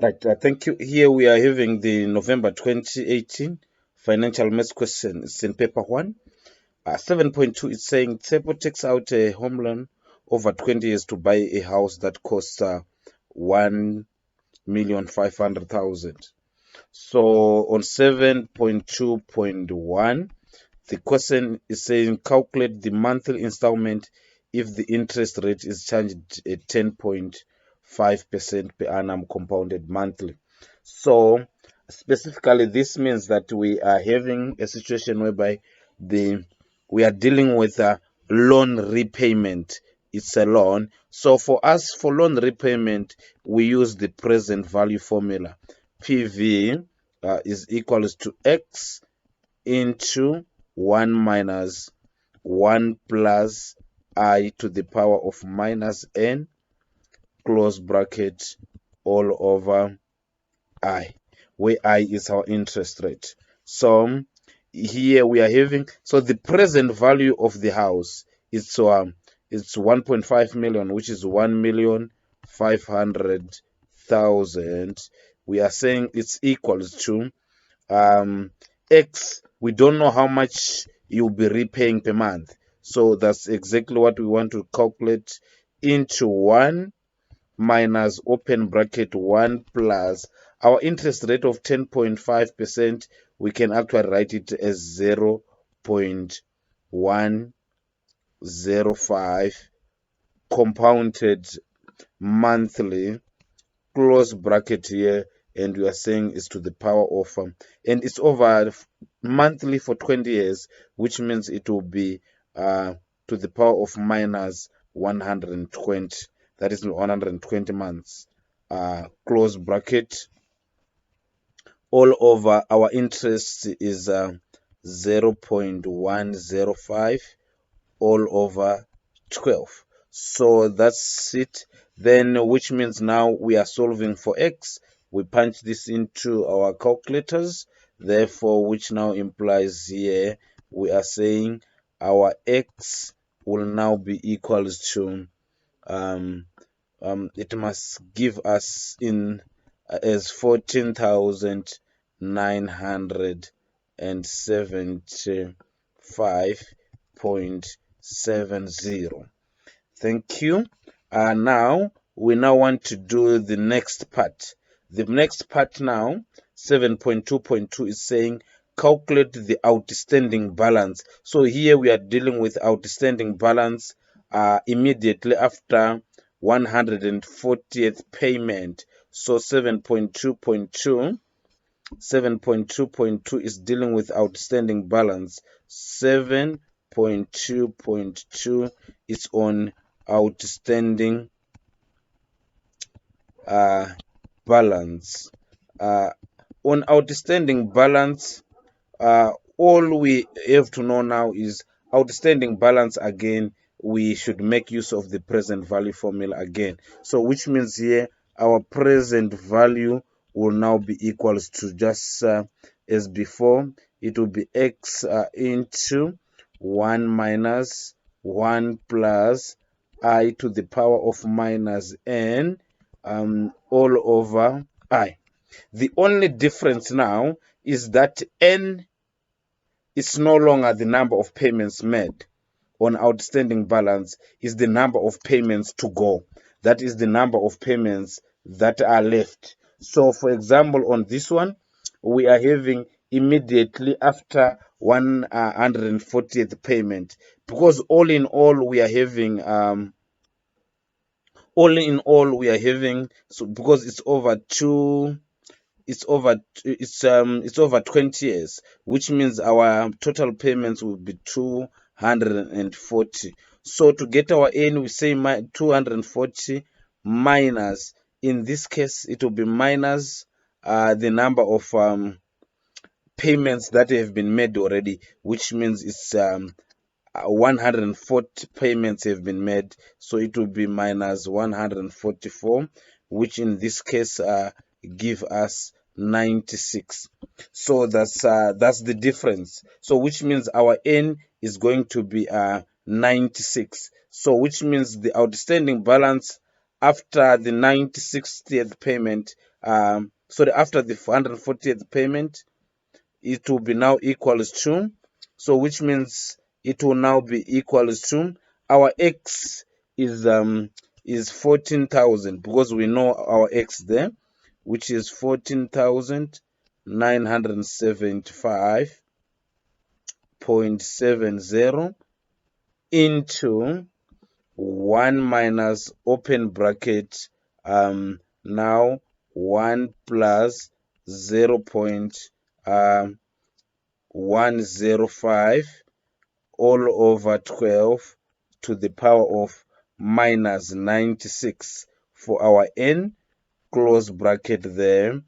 Right, thank you. Here we are having the November 2018 financial maths question. It's in paper one. 7.2 is saying Tsepo takes out a home loan over 20 years to buy a house that costs 1,500,000. So on 7.2.1, the question is saying calculate the monthly installment if the interest rate is charged at 10.5% per annum compounded monthly. So specifically, this means that we are having a situation whereby the we are dealing with a loan repayment. It's a loan. So for us, for loan repayment, we use the present value formula. PV is equals to X into 1 minus 1 plus I to the power of minus n, close bracket, all over I, where I is our interest rate. So here we are having, so the present value of the house is it's 1.5 million, which is 1,500,000. We are saying it's equals to X. We don't know how much you'll be repaying per month. So that's exactly what we want to calculate into 1 minus open bracket 1 plus our interest rate of 10.5%. We can actually write it as 0.105 compounded monthly, close bracket here, and we are saying it's to the power of and it's over monthly for 20 years, which means it will be to the power of minus 120. That is 120 months, close bracket, all over our interest is 0.105 all over 12. So that's it. Then, which means now we are solving for x. We punch this into our calculators. Therefore, which now implies here we are saying our x will now be equals to it must give us in as 14,975.70. Thank you. Now we now want to do the next part. The next part now, 7.2.2 is saying calculate the outstanding balance. So here we are dealing with outstanding balance immediately after 140th payment. So 7.2.2 is dealing with outstanding balance. 7.2.2 is on outstanding balance. On outstanding balance, all we have to know now is outstanding balance again. We should make use of the present value formula again. So which means here our present value will now be equals to just as before. It will be x into 1 minus 1 plus I to the power of minus n all over I. The only difference now is that n is no longer the number of payments made on outstanding balance, is the number of payments to go. That is the number of payments that are left. So for example, on this one, we are having immediately after 140th payment, because all in all we are having so because it's over 20 years, which means our total payments will be 240. So to get our n, we say 240 minus, in this case it will be minus the number of payments that have been made already, which means it's 140 payments have been made, so it will be minus 144, which in this case give us 96. So that's the difference. So which means our n is going to be 96. So which means the outstanding balance after the 96th payment, sorry, after the 140th payment, it will be now equals to, so which means it will now be equals to, our x is 14,000, because we know our x there, which is 14,975.70 into 1 minus open bracket, now 1 plus 0.105 all over 12 to the power of minus 96 for our n, close bracket there,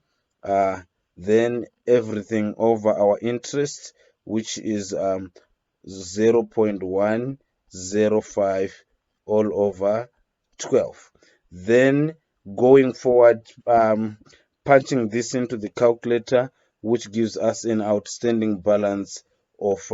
then everything over our interest, which is 0.105 all over 12. Then going forward, punching this into the calculator, which gives us an outstanding balance of,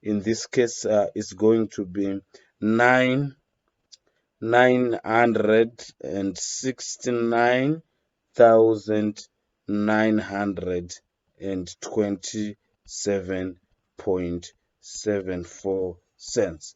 in this case, is going to be 969,927.74 cents.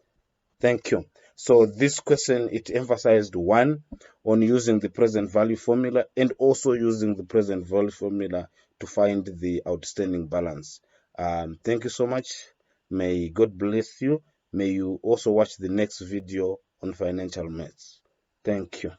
Thank you. So this question, it emphasized one, on using the present value formula and also using the present value formula to find the outstanding balance. Thank you so much. May God bless you. May you also watch the next video on financial maths. Thank you.